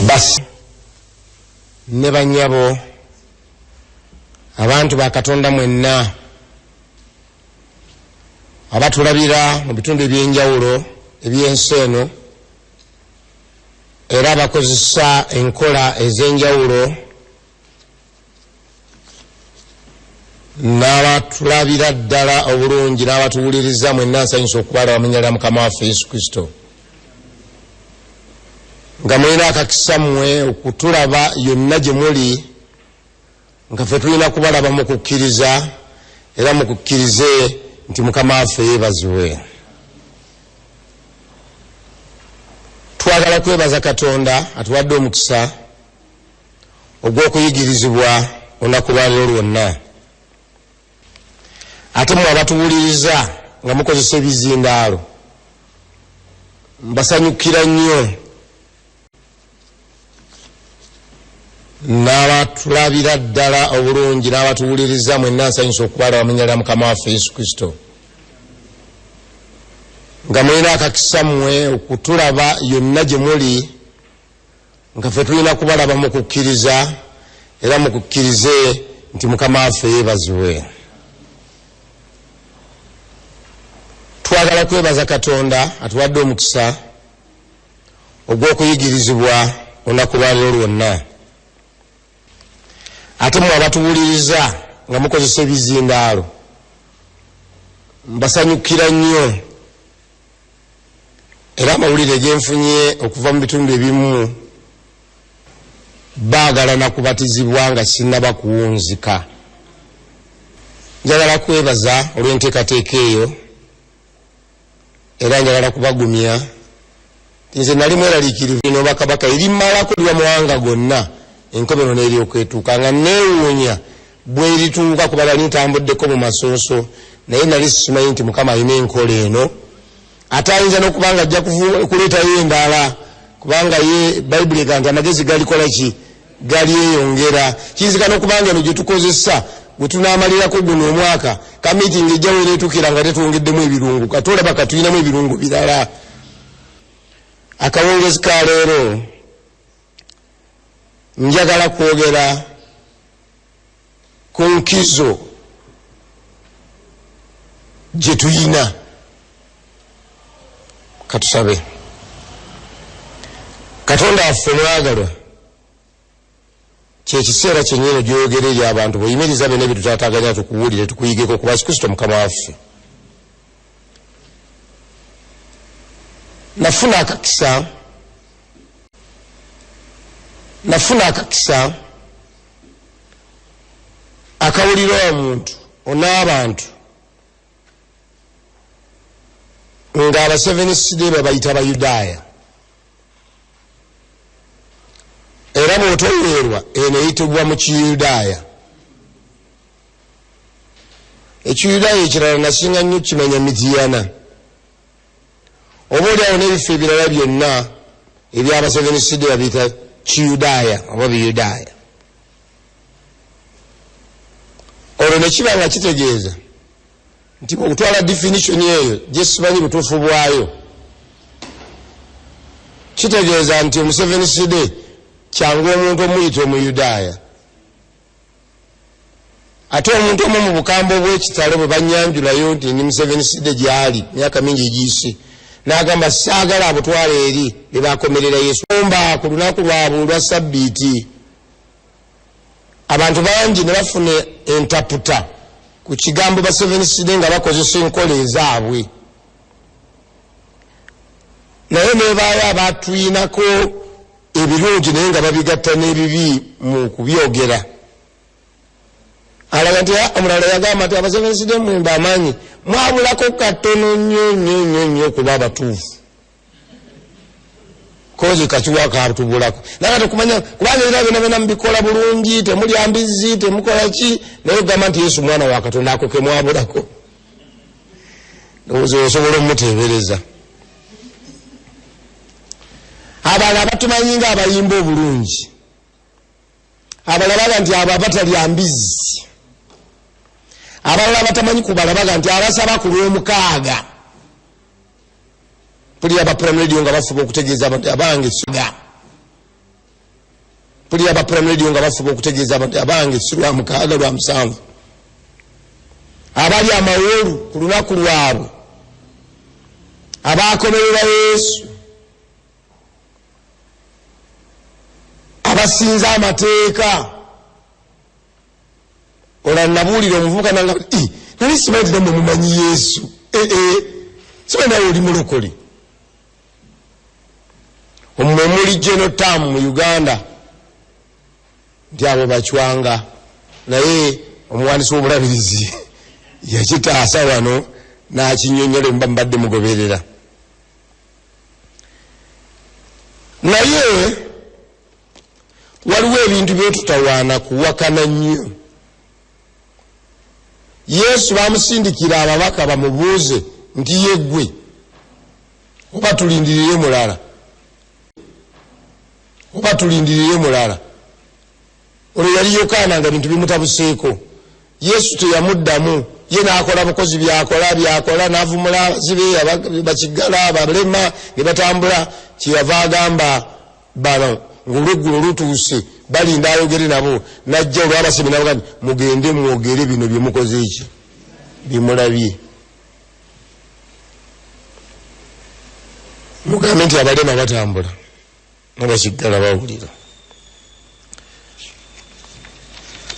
basi ne banyabo abantu ba Katonda mwenna abatulabira mu bitundu ebyenjawulo ebyensi eno era bakozesa enkola ez'enjawulo n'abatulabira ddala obulungi n'abatuwuliriza mwenna nsanyusa okubala wamenyalira Mukama waffe Yesu Kristo nga mulina akakisa mmwe okutulaba yonna gye muli nga ffe tulina kubalaba mu kukkiriza era mu kukkirize nti Mukama waffe yeebazibwe. Twagala kwebaza Katonda atuwadde omukisa ogw'okuyigirizibwa olunaku lwa leero lwonna. Ate mmwe abatuwuliriza nga mukozesa ebizindaalo mbasanyukira nnyo n'abatulabira ddala obulungi n'abatuwuliriza mwenna nsanyusa okubala wamenyalira Mukama waffe Yesu Kristo nga mulina akakisa mmwe okutulaba yonna gye muli nga ffe tulina kubalaba mu kukkiriza era mu kukkirize nti Mukama waffe yeebazibwe. Twagala kwebaza Katonda atuwadde omukisa ogw'okuyigirizibwa olunaku lwa leero lwonna. Ate mmwe abatuwuliriza nga mukozesa ebizindaalo mbasanyukira nnyo era amawulire genfunye okuva mu bitundu ebimu baagala nakubatizibwa nga sinnaba kuwunzika. Njagala kwebaza olw'enteekateeka eyo era njagala kubagumya nze nali mweraliikirivu ino bakabaka erimalako lya muwanga gonna enkomero n'eryokeetuuka nga neewuunya bwerituuka kubala nintambuddeko mu masooso naye nali simanyi nti Mukama alina enkola eno ate ayinza n'okubanga ajja kuleetayo endala kubanga ye Bayibuli egamba nti amagezi galikola ki galyeyongera. Kiyinzika n'okubanga eno gye tukozesa bwe tunaamalirako guno omwaka kamiitingi ejjawo ereetukira nga tetwongeddemu ebirungu katolaba katuyinamu ebirungu birala. Akawungeezi ka leero njagala kwogera ku nkizo gye tuyina. Katusabe. Katonda waffe mwagalwa kyekiseera kyennyini gy'oyogera eri abantu bw'oyimiriza byonna bye tutaataganya tukuwulire tukuyigeko ku Yesu Kristo Mukama waffe. Nafuna akakisa akawulira omuntu on'abantu nga aba Adventist babayita Bayudaaya era bw'otoweerwa eno eyitibwa mu Kiyudaaya. Ekiyudaaya ekirala nasinga nnyo kimanya Midiyana oba oliawo n'ebifo ebirala byonna ebyaba Adventist babiyita Kiyudaaya oba Biyudaaya. Olwo ne kiba nga kitegeeza nti okutwala definition eyo gye simanyi butuufu bwayo kitegeeza nti Omu-Adventist kyangu omuntu omuyita Omuyudaaya ate omuntu omu mu bukambwe bw'ekitalo bwe banyanjulayo nti ndi Mu-Adventist gy'ali myaka mingi egiyise n'agamba saagala abutwala eri bye bakomerera Yesu. Omba ku lunaku lwabwe olwa Sabbiiti abantu bangi ne bafuna entaputa ku kigambo ba Adventist nga bakozesa enkola ezaabwe naye nebaayo abatuyinako ebirungi naye nga babigatta n'ebibi mu kubyogera. Alaga nti omulala yagamba nti Adventist mwemba amaanyi mwabulako katono nnyo kuba abatuufu kozi kakiwa katubulako naye tukumanya kubanga era byonna mubikola bulungi temulya mbizi temukola ki naye gamba nti Yesu mwana wa Katonda ako ke mwabulako ndowooza osobola omuteebereza. Abalala abatumanyi nga abayimba obulungi abalabaga nti abo abatalya mbizi abalala batamanyi kubalabaga nti abasaba ku Olwo'mukaaga tuli aba Prime Radio nga bafuba okutegeeza abantu abange siga mpulira aba Prime Radio nga bafuba okutegeeza abantu abange si lwa mukaaga lwa musanvu abali amawolu ku lunaku lwabwe abakomerera Yesu abasinza amateeka olanabuulira omuvubuka nanga nali simanyi namwe mumanyi Yesu simanyi nawe oli mulokole omwe muli genotamu mu Uganda nti abo bacwanga naye omuwandiisi w'Omulabilizi yakitaasa wano n'akinyonyola mba mbadde mugoberera naye waliwo ebintu byetutawaana kuwakana nnyo. Yesu bamusindikira ababaka bamubuuze nti yeggwe oba tulindirire mulala olwo yali Yokaana nga bintu bimutabuseeko. Yesu teyamuddamu, ye n'akola bukozi byakola n'avumula abazibe bakigala abalema ne batambula. Kyeyava agamba bano ng'olweggulo lutuuse balinda ayogere nabo najja olwabasebe nabaga mugende mwogere bino bye mukoze eki bimulabye. Mugambe nti abalema batambula n'abakigala bawulira.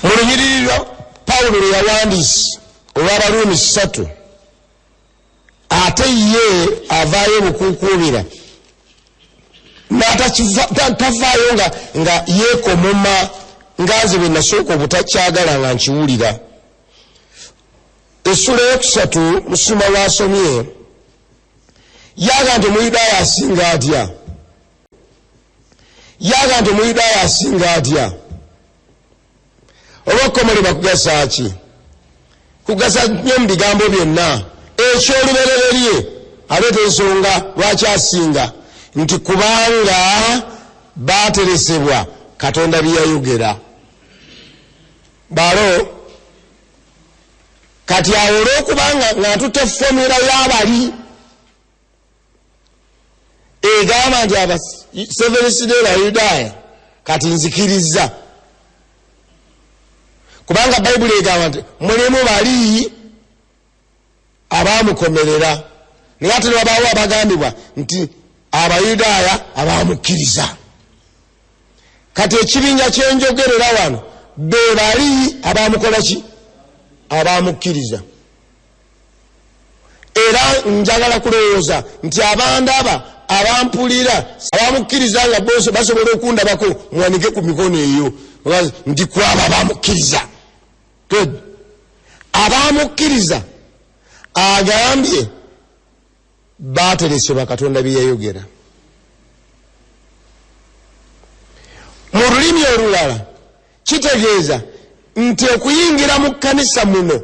Mu lunyiriri lwa Pawulo lwe yawandiise olw'Abaruumi 3 ate ye avaayo bukuukubira n'atavaayo nga yeekomoma nga nze bwe nasooka obutakyagala nga nkiwulira. Essula ey'okusatu Musuma w'asomye yaga nti Omuyudaaya asinga atya. Olw'okukomerera kugasa ki? Kugasa nnyo mu bigambo byonna. Ekyolubereberye aleeta ensonga lwaki asinga nti kubanga baateresebwa Katonda bye yayogera. Balo kati awo olw'okubanga ng'atutte fomula y'abali egamba nti aba Seventh Day Bayudaaya kati nzikiriza. Kubanga Bayibuli egamba nti mulimu bali abaamukomerera naye ate wabaawo abagambibwa nti Abayudaaya abaamukkiriza. Kati ekibinja kyenjogerera wano be bali abaamukola ki? Abaamukkiriza. Era njagala kulowooza nti abantu aba abampulira abaamukkiriza nga bose basobola okundabako muwanike ku mikono eyo nti kwaba abaamukkiriza. Good. Abaamukkiriza agambye baateresebwa Katonda bye yayogera. Mu lulimi olulala kitegeeza nti okuyingira mu kkanisa muno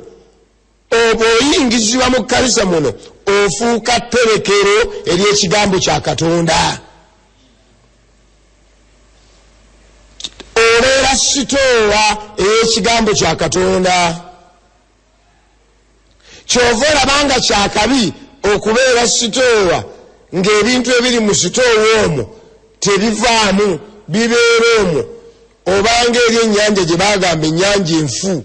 oba oyingizibwa mu kkanisa muno ofuuka tterekero ery'ekigambo kya Katonda. Obeera sitoowa ey'ekigambo kya Katonda. Kyova olabanga kyakabi okubeera sitoowa ng'ebintu ebiri mu sitoowa omwo tebivaamu bibeera omwo obanga eri ennyanja gye baagamba ennyanja enfu.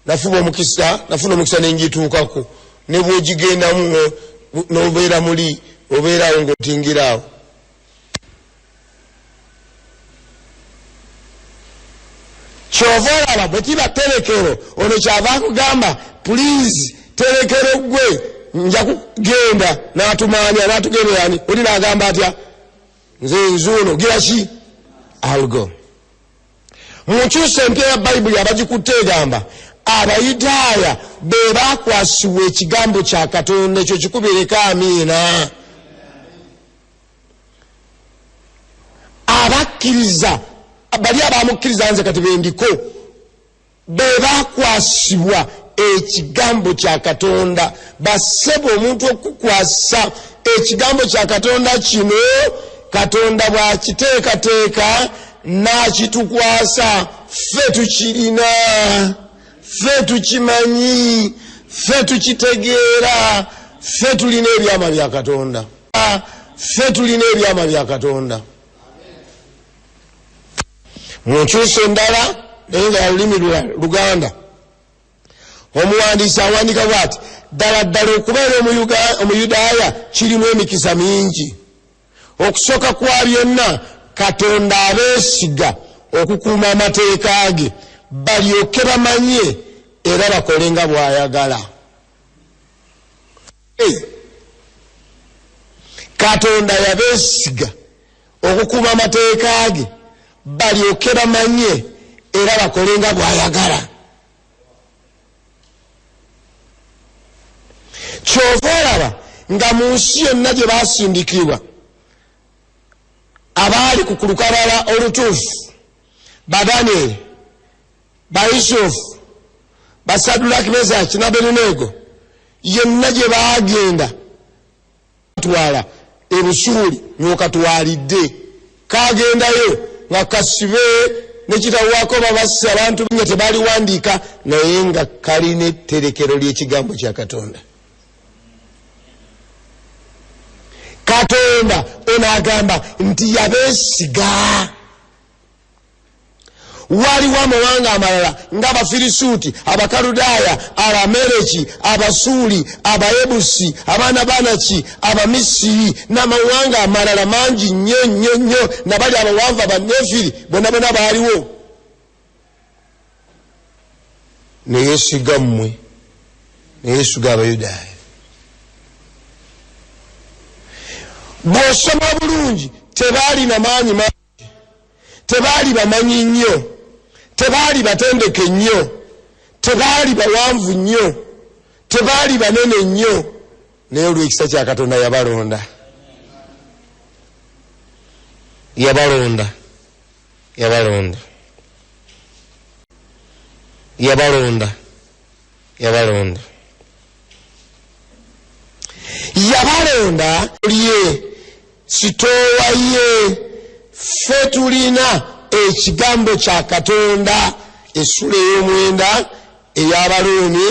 Nafuna omukisa n'engituukako ne bw'ogigendamu n'obeera muli obeerawo ng'otingiraawo. Kyova olaba bwe kiba tterekero ono kyava akugamba please terekero gwe nja kugenda n'atumaanya n'atugenda yani oli n'agamba atya nze nzuuno gira ki algo. Mu nkyusa empya ya Bayibuli abagikutte egamba Abayudaaya be baakwasibwa ekigambo kya Katonda. Ekyo kikubireko amiina. Abakkiriza bali abaamukkiriza nze kati bendiko be baakwasibwa ekigambo kya Katonda. Basebe omuntu okukwasa ekigambo kya Katonda kino Katonda bw'akiteekateeka n'akitukwasa ffe tukirina, ffe tukimanyi, ffe tukitegeera, ffe tulina ebyama bya Katonda, ffe tulina ebyama bya Katonda. munkyusa endala naye nga lulimi Luganda. Omuwandiisi awandiika bw'ati: ddala ddala okubeera Omuyudaaya kirimu emikisa mingi. Okusooka kwa byonna, Katonda abeesiga okukuuma amateeka ge balyoke bamanye era bakole nga bw'ayagala. Katonda yabeesiga okukuuma amateeka ge balyoke bamanye era bakole nga bw'ayagala. Kyova olaba nga mu nsi yonna gye baasindikibwa abaali ku lukalala olutuufu, ba Daniel, ba Yusufu, ba Sadulaki, Mesaki n'Abedunego, yenna gye baagenda twala ebusuuli mwokatwalidde, kagendayo nga kasibe nekitawaako babasse abantu nga tebaliwandiika naye nga kalina etterekero ly'ekigambo kya Katonda. Katonda ono agamba nti yabeesiga. Waliwo amawanga amalala ng'Abafirisuuti, Abakaludaaya, Abamereki, Abasuuli, Abayebusi, abaana Banaki, Abamisiri n'amawanga amalala mangi nnyo nabali abawanvu Abanefiri bonna baaliwo. Ne yeesiga mmwe, ne yeesiga Abayudaaya. Bw'osoma bulungi tebaalina maanyi mangi, tebaali bamanyi nnyo, tebaali batendeke nnyo, tebaali bawanvu nnyo, tebaali banene nnyo, naye olw'ekisa kya Katonda yabalonda. Yabalonda. Yabalonda. Yabalonda. Yabalonda. Yabalonda liye sitoowa ye. Ffe tulina ekigambo kya Katonda. Essula ey'omwenda ey'Abaruumi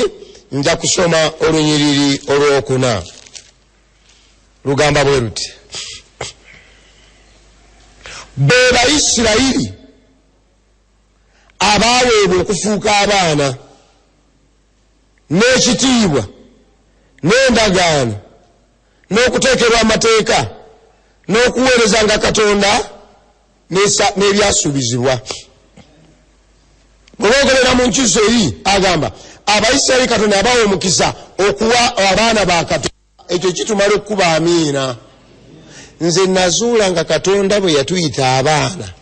nja kusoma olunyiriri olwokuna. Lugamba bwe luti: be Bayisirayiri abaaweebwa okufuuka abaana n'ekitiibwa n'endagaano n'okuteekerwa amateeka n'okuweerezanga Katonda n'ebyasuubizibwa. Bwe boogolera mu nkyuso eri agamba Abayisirayiri Katonda abawa omukisa okuwa abaana ba Katonda. Ekyo kitumala okuba amiina. Nze nazuula nga Katonda bwe yatuyita abaana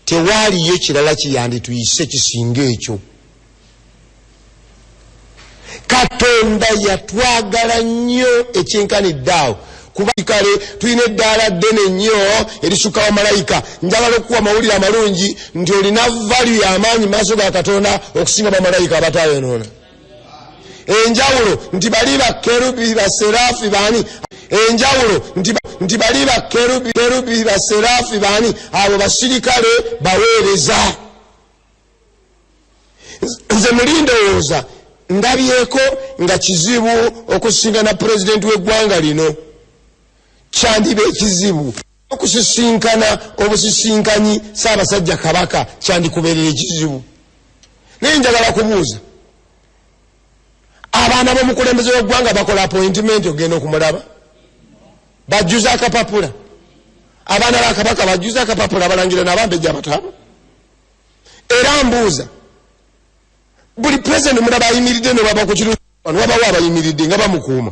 tewaaliyo ekirala kiyandituyise kisinga ekyo. Katonda yatwagala nnyo ekyenkanidde awo. Kuba kale tulina eddaala ddene nnyo erisukka bamalayika. Njagala okuwa amawulire amalungi nti olina value y'amaanyi mu maaso ga Katonda okusinga bamalayika abatayonoona. Enjawulo nti bali bakerubi baserafi baani. Enjawulo nti bali bakerubi baserafi baani. Abo basirikale baweereza. Nze mulindowooza ndabyeko nga kizibu okusinga na pulezidenti w'eggwanga lino. Kyandiba ekizibu okusisinkana obusisinkanyi Ssaabasajja Kabaka kyandikubeerera ekizibu. Naye njagala kubuuza, abaana b'omukulembeze w'eggwanga bakola appointment ogenda okumulaba? Bajjuza akapapula? Abaana ba Kabaka bajjuza akapapula abalangira n'abambejja abatabo? Era mbuuza, buli pulezidenti mulaba ayimiridde ne baba ku kiruusi wano wabawo abayimiridde nga bamukuuma.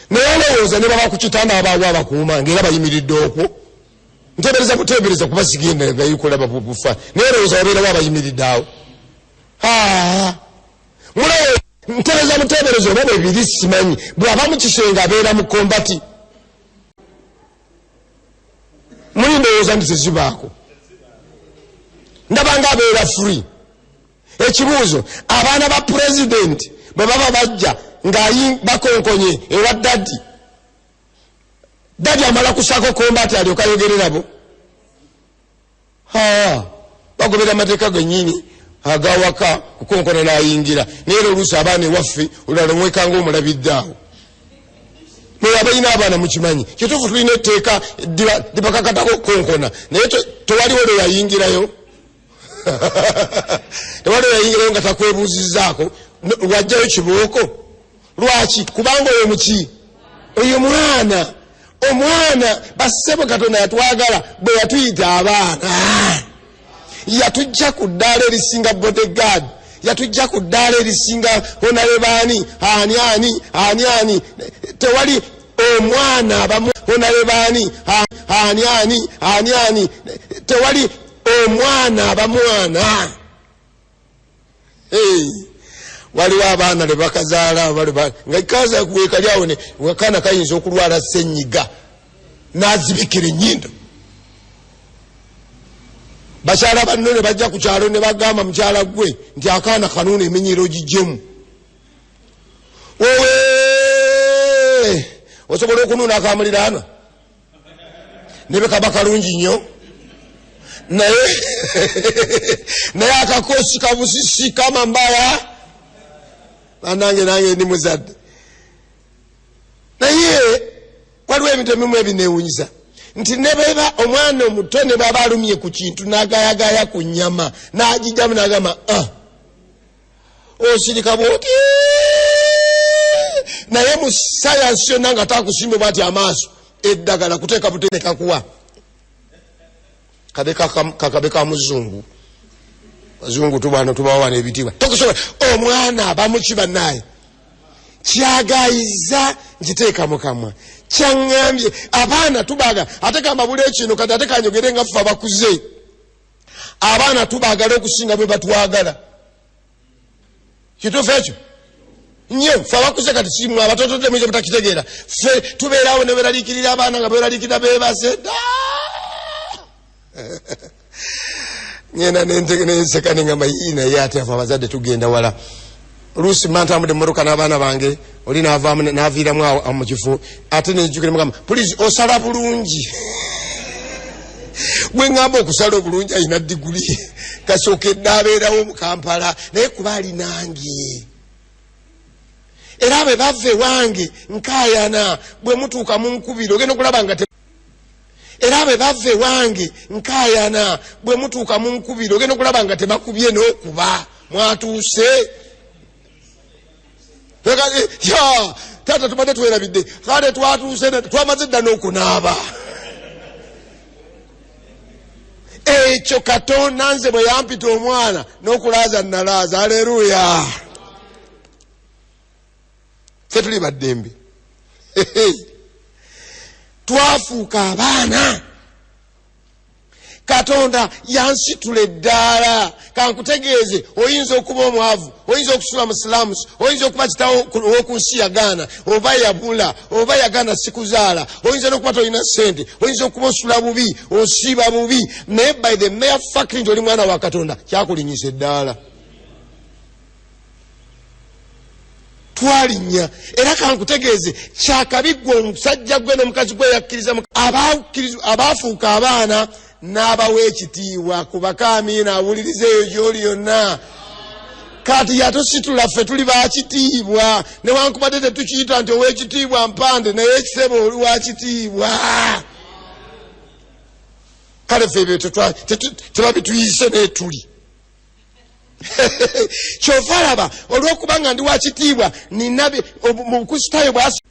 Naye olowooza ne baba ku kitanda abaawo abakuuma ng'era bayimiridde okwo? Nteebereza buteebereza kuba sigenda gayikulaba bufa. Naye olowooza wabeerawo abayimiridde awo? Mulowooza nteebereza buteebereza oba bwe biri simanyi. Bw'aba mu kisenge abeera mu kombati. Mulindowooza nti tezibaako. Ndaba nga abeera free. Ekibuuzo, abaana ba pulezidenti bwe baba bajja nga bakonkonye ewa dadi amala kusako kombati alyoka ayogererabo? Bagobera amateeka gennyini agawaka kukonkona n'ayingira. Naye oluusi abaana ewaffe olala omwekanga omulabidde awo. mwe abalina abaana mukimanyi kituufu tulina etteeka libakakatako konkona naye tewaliwo lwe yayingirayo tewaliwo yayingirayo nga takwebuuzizaako wajjayo kibooko lwaki kubanga oyo muki oyo mwana omwana basebo Katonda yatwagala bwe yatuyita abaana yatujja ku ddaala erisinga bodyguard yatujja ku ddaala erisinga honarebaani ani tewali omwana abamu honarebaani ani tewali omwana abamwana waliwo abaana le bakazaala nga kaza kuwekali awo ne wakana kayinza okulwala ssenyiga n'azibikira ennyindo bakyala banno ne bajja ku kyalo ne bagamba mukyala gwe nti akaana kanuuna eminyiro gijjemu owe osobola okunuuna akamuliraana ne be kaba kalungi nnyo naye akakosi kabusisi kama mbaya nange ndi muzadde naye waliwo ebintu ebimu ebineewunyisa nti ne beba omwana omuto ne baba alumye ku kintu n'agayagaya ku nnyama n'agijjamu n'agamba osirika bwoti naye mu sayansi yonna nga takusimbe bwati amaaso eddagala kuteeka buteeka kuwa kakabe ka muzungu bazungu tubano tubawana ebitiibwa tokusobola omwana abamuki bannaye kyagayiza nkiteeka mu kamwa kyaŋŋambye abaana tubaga ate kambabula ekino kati ate kanyogere nga ffe abakuze abaana tubaagala okusinga bwe batwagala kituufu ekyo nnyo ffe abakuze kati kimwe abatotote mwizo butakitegeera ffe tubeerawo ne beraliikirira abaana nga beraliikirira beebase ngenda nenseka nengamba naye ate afe abazadde tugenda wala oluusi mantambudde mmotoka n'abaana bange oli n'aviiramu mu kifo ate nenjukira mugamba pulizi osala bulungi bwe ŋŋamba okusala obulungi ayina diguli kasookedde abeerawo mu Kampala naye kuba ali nange era bwe bava ewange nkaayana bwe mutuuka mu nkubiro ogenda okulaba nga era bwe bava ewange nkaayana bwe mutuuka mu nkubiro ogenda okulaba nga tebakubye n'okuba mwatuuse taata tubadde twerabidde kale twatuuse twamaze dda n'okunaaba ekyo Katonda nze bwe yampita omwana n'okulaaza nalaaza aleluya ffe tuli baddembe twafuuka abaana Katonda yansitula eddaala kankutegeeze oyinza okuba omwavu oyinza okusula mu slums oyinza okuba kitawo w'oku nsi yagaana oba yabula oba yagaana sikuzaala oyinza n'okuba tolina ssente oyinza okuba osula bubi osiiba bubi naye by the mere fact nti oli mwana wa Katonda kyakulinyisa eddaala twalinnya era kankutegeeze kyakabi gwe omusajja gwe n'omukazi gwe yakkiriza abaafuuka abaana n'abawa ekitiibwa kubaka amiina awuliriza eyo gy'oli yonna kati yatositula ffe tuli bakitiibwa newankubadde tetukiyita nti ow'ekitiibwa mpande naye ekisebo oli wa kitiibwa kale ffe ebyo tebabituyise netuli kyova laba olw'okubanga ndi wa kitiibwa ninabe mu bukusitayo bwasi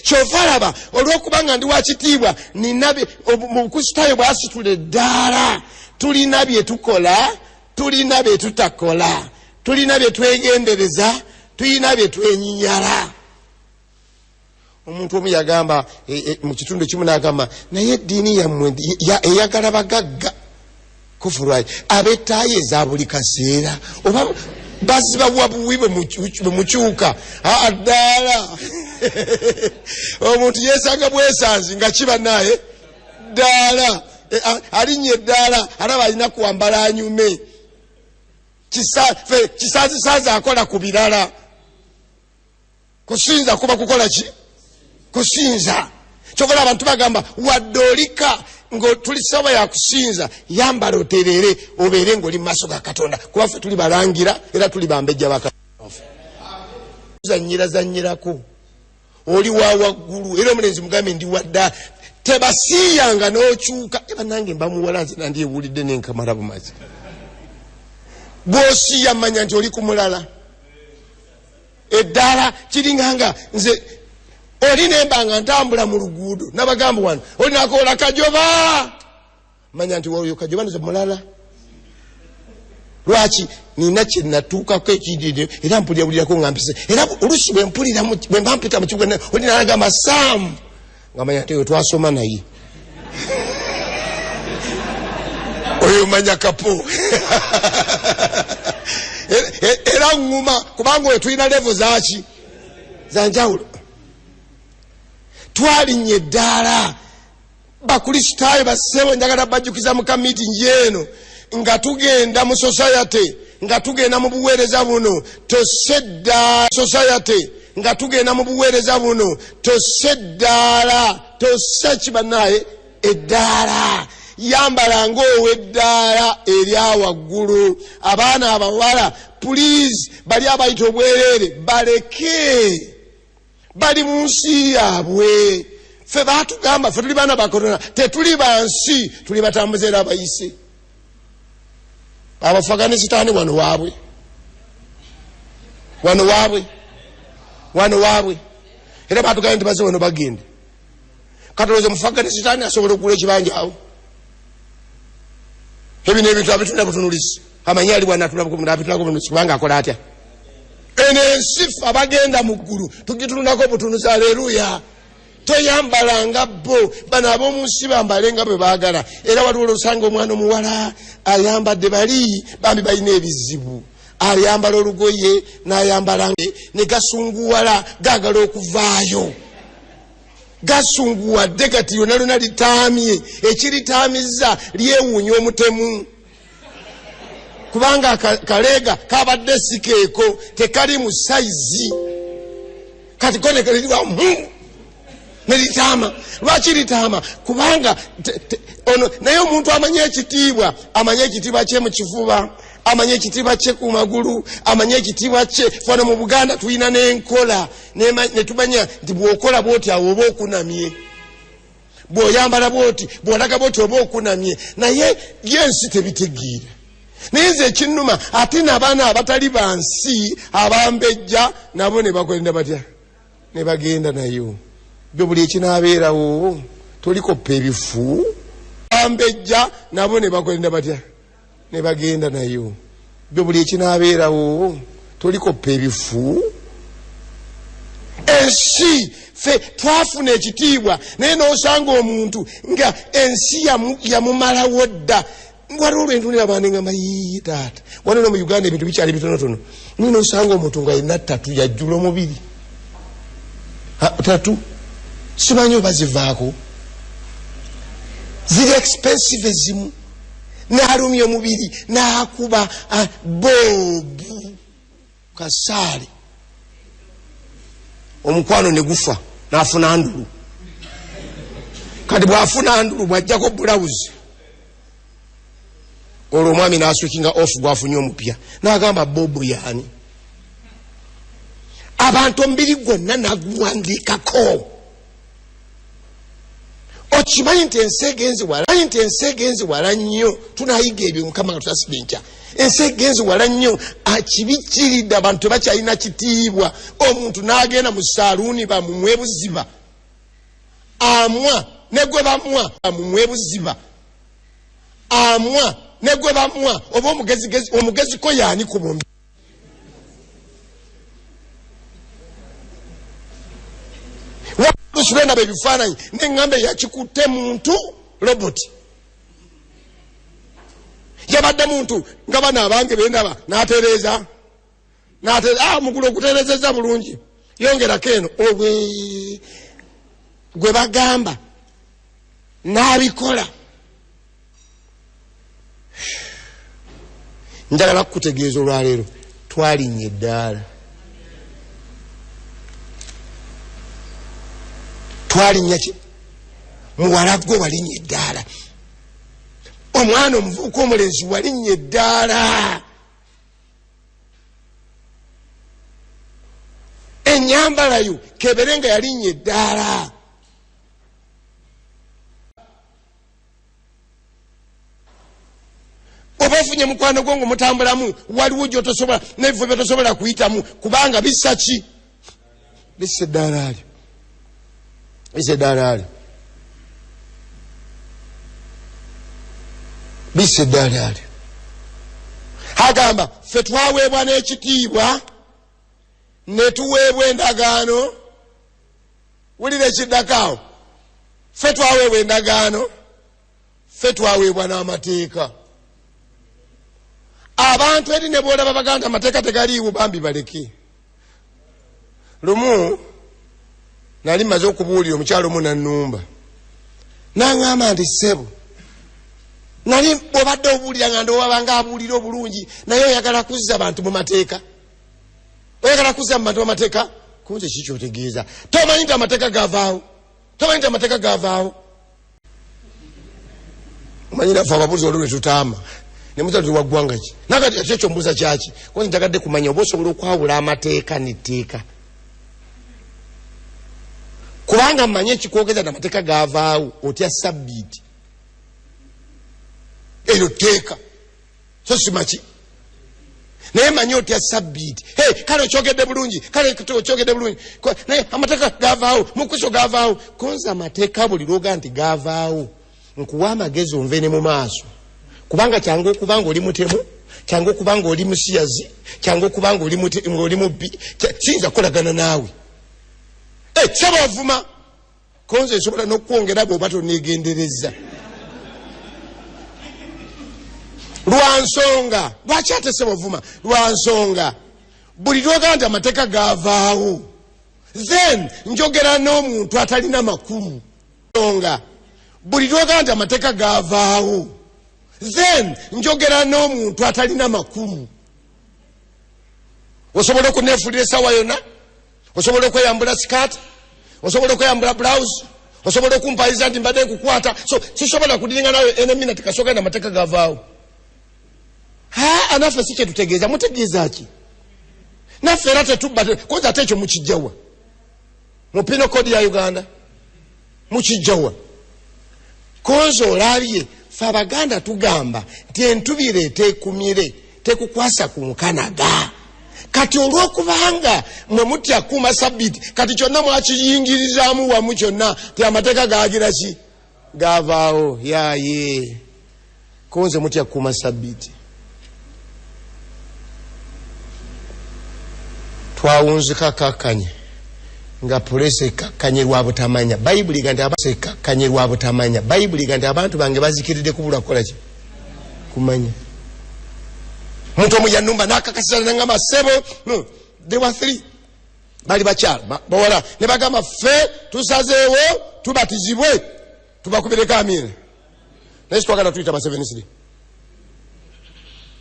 kyova laba olw'okubanga ndi wa kitiibwa ninabe mu bukusitayo bwasitula eddaala tulina bye tukola tulina bye tutakola tulina bye twegendereza tulina bye twenyinyala omuntu omu yagamba mu kitundu ekimu n'agamba naye eddiini yammwe eyagala bagagga kufurwayi ab'ettaayi eza buli kaseera oba baziba bwabuwi bwe mukyuka ddaala omuntu yeesanga bwesanzi nga kiba naye ddaala alinnye eddaala alaba alina kuwambala anyume kisaazisazi akola ku birala kusinza kuba kukola ki kusinza kyokola abantu bagamba wadde olika ng'otulisoba yakusinza yambala oterere obeere ng'oli mu maaso ga Katonda kuba ffe tuli balangira era tuli bambejja baka zanyirako oli wa waggulu era omulenzi mugambe ndi wadda tebasiyanga n'okyuka eba nange mbamuwala nze nandyewulidde nenkamala bumazi bw'osiya manya nti oli ku mulala eddala kiringanga nze oli nembanga ntambula mu luguudo nabagamba wano oli nakola Kajoba manya nti oyo Kajoba nze mulala lwaki nina kye natuukako ekidide era mpulirako nga mpise era oluusi bwe mba mpita mu kibuga oli nagamba Sam nga manya nti oyo twasoma naye oyo manya kapo era nguma kubanga oyo tulina levo zaki zanjawulo twalinnye eddaala bakristaayo bassebo njagala bajjukiza mu kamitingi eno nga tugenda mu society nga tugenda mu buweereza buno tosedda society nga tugenda mu buweereza buno toseddaala tosekibanaye eddaala yambalanga ow'eddaala erya waggulu abaana abawala please bali abayita obwereere baleke bali mu nsi yaabwe ffe baatugamba ffe tuli baana bakorona tetuli bansi tuli batambuze era abayise abafaganisitaani wano waabwe era baatugamba nti baze wano bagende katoloze mufaganisitaani asobola okugula ekibanja awo ebino ebintu abitunda kutunulisi amanyi ali bwanatulabitulako kubanga akola atya eno ensi ffe abagenda mu ggulu tugitunulako butunuzi aleluya toyambalanga bo bano ab'omu nsi bambalenga bwe baagala era waliwo olosanga omwana omuwala ayambadde bali bambi balina ebizibu ayambala olugoye n'ayambala ne gasunguwala gaagala okuvaayo gasunguwadde gati yonna lona litaamye ekiritaamizza lyewuunya omutemu kubanga kaleega kabadde sikeeko tekali mu sayizi kati konekeliriwamu nelitaama lwaki litaama kubanga ono naye omuntu amanye ekitiibwa kye mu kifuba amanye ekitiibwa kye ku magulu amanye ekitiibwa kye fano mu Buganda tulina n'enkola netumanya nti bw'okola bwoti awo oba okunamye bw'oyambala bwoti bw'olaga bwoti oba okunamye naye yensi tebitegeera naye nze ekinnuma ate n'abaana abatali bansi abambejja nabo ne bakolenda batya ne bagenda nayo byo buli ekinaabeerawo tolikoppa ebifu bambejja nabo ne bakolenda batya ne bagenda nayo byo buli ekinaabeerawo tolikoppa ebifu ensi ffe twafuna ekitiibwa naye n'osanga omuntu nga ensi yamumalawo dda waliwo lwentunira bane nga mayiyi taata wano no mu Uganda ebintu bikyali bitonotono naye n'osanga omuntu nga alina 3 yajjula omubiri 3 simanyi oba zivaako ziri expensive ezimu n'alumya omubiri n'akuba boobu kasaale omukwano ne gufa n'afuna ndulu kati bw'afuna ndulu bw'ajjako bulawuzi olwo omwami n'aswikinga off gwafunye omupya n'agamba boobu yaani abantu omubiri gwonna naguwandiikako okimanyi nti ensi egenzi wala nnyo tunayiga ebyo mukama nga tutasibye nkya ensi egenzi wala nnyo kibi kiridde abantu tebakyalina kitiibwa omuntu n'agenda mu saaluuni bamumwe buziba amwa negwe bamwa bamumwe buziba amwa negwe bamwa oba omugezi ko yaani ku bombi lusubenda bebifaananyi neŋŋambe yakikutte muntu roboti yabadde muntu nga bano abange bendaba n'atereeza mugulu okutereezeza bulungi yongerako eno gwe bagamba n'abikola njagala kukutegeeza olwaleero twalinnye eddaala twalinnya ki muwala gwe walinnye eddaala omwana omuvubuka omulenzi walinnye eddaala enyambalayo keberenga yalinnya eddaala. Oba ofunye mukwano gwo ng'omutambulamu waliwo gy'otosobola n'ebifo by'otosobola kuyitamu kubanga bissa ki? Bissa eddaala alyo. Bissa eddaala alyo. Bissa eddaala alyo. Agamba ffe twaweebwa n'ekitiibwa ne tuweebwa endagaano. Wulira ekiddakaawo. Ffe twaweebwa endagaano, ffe twaweebwa n'amateeka. Abantu eri ne bw'olaba baganda amateeka tegaliiwo bambi baleke. Lumu nali maze okubuulira omukyalo omu nannumba. N'aŋŋamba nti ssebo, nali bw'obadde obuulira nga ndowaba nga abuulira obulungi naye oyagala kuzza bantu mu mateeka. Oyagala kuzza mu bantu mu mateeka? Kunze ki ky'otegeeza? Tomanyi nti amateeka gavaawo? Tomanyi nti amateeka gavaawo? Omanyi naffe ababuuzi olwo lwe tutaama. Nemuza tuwa ggwanga ki? Nakati ate ekyo mbuuza kyaki? Kuba njagadde kumanya oba osobola okwawula amateeka n'etteeka. Kubanga mmanyi ekikwogeza nti amateeka gavaawo otya sabbiiti. Eyo tteeka. So simaki. Naye manyi otya sabbiiti. Kale okyogedde bulungi. Kale okyogedde bulungi. Naye amateeka gavaawo. Mukristo gavaawo. Konza amateeka buli lwoga nti gavaawo. Nkuwa amagezi onve ne mu maaso. Kubanga kyangu okubanga oli mutemu, kyangu okubanga oli musiyazi, kyangu okubanga oli mubbi, siyinza kukolagana naawe. Saba ovuma. Konze nsobola n'okwongera bw'oba toneegendereza. Lwa nsonga, lwaki ate saba ovuma? Lwa nsonga, buli lwoga nti amateeka gavaawo, then njogera n'omuntu atalina makulu. Nsonga, buli lwoga nti amateeka gavaawo, then njogera n'omuntu atalina makulu. Osobola okuneefulira essaawa yonna, osobola okweyambula sikaati, osobola okweyambula blouse, osobola okumpayiza nti mbadde nkukwata. So sisobola kudiringa nawe ene minute kasooka na amateeka gavaawo. Naffe si kyetutegeeza. Mutegeeza ki? Naffe era tetubba koza ate ekyo mukijjawa mu Penal Code ya Uganda mukijjawa. Konzo olabye ffe Abaganda tugamba nti entubire eteekumire tekukwasa ku nkanaga. Kati olw'okubanga mwe mutya kuuma sabbiiti kati kyonna mwakiyingirizaamu wamu kyonna ti amateeka gaagira ki? Gavaawo. Yaye konze mutya kuuma sabbiiti. Twawunzika akakkanye nga poliisi ekakkanye lwa butamanya. Bayibuli ga nti abase ekakkanye lwa butamanya. Bayibuli ga nti abantu bange bazikiridde kubula kukola ki? Kumanya. Muntu omu yannumba n'akakasira n'aŋŋamba ssebo, they were 3 bali bakyala bawala ne bagamba ffe tusazeewo tubatizibwe tubakubireko amiina. Naye twagala tuyita ba 7-3.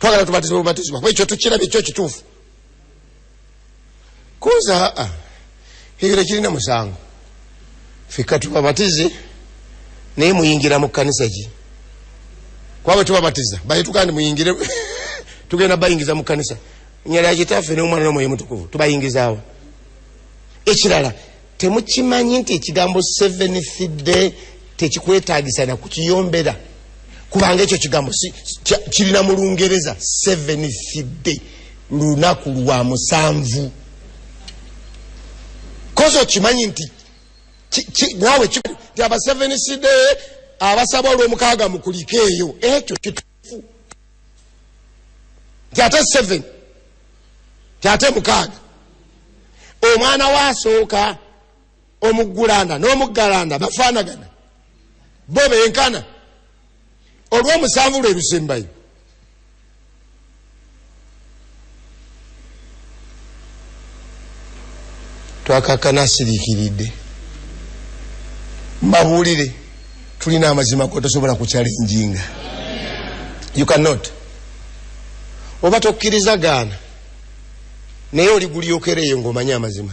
Twagala tubatizibwe bubatizibwa. Ekyo tukirabye ekyo kituufu. Kuza ekyo kirina musango. Fika tubabatize naye muyingira mu kkanisa ki? Kwabe tubabatiza baye tukandi muyingire tugenda bayingiza mu kkanisa. Nyala kitaffe n'omwana n'omwoyo mutukuvu tubayingizaawo. Ekirala temukimanyi nti ekigambo 7th day tekikwetaagisa na kukiyombera kubanga ekyo kigambo kirina mu Lungereza 7th day lunaku lwa 7. Kozo kimanyi nti nawe nti aba 7th day abasaba Olwo'mukaaga mukulike eyo. Ekyo kituufu. Nti ate 7 nti ate 6 omwana waasooka omuggulanda n'omuggalanda bafaanagana bo benkana. Olw'omusanvu lwe lusembayo. Twakakkana asiriikiridde. Mbabuulire tulina amazima ko tosobola kukyalenjinga. You cannot. Oba tokkiriza gaana naye oli gulyokereyo ng'omanya amazima.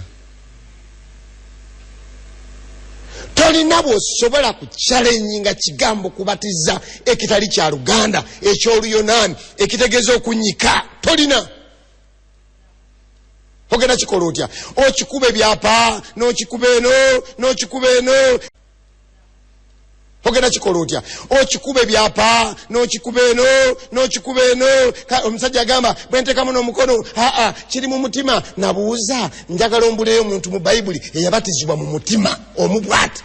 Tolina bw'osobola kukyalenjinga kigambo kubatiza ekitali kya Luganda eky'Oluyonaani ekitegeeza okunyika. Tolina. ogenda kikola otya okikuba ebyapa n'okikuba eno n'okikuba eno ogenda kikola otya okikuba ebyapa n'okikuba eno n'okikuba eno omusajja agamba bwe nteekamu n'omukono kiri mu mutima nabuuza njagala ombuleyo omuntu mu bayibuli eyabatizibwa mu mutima omubwati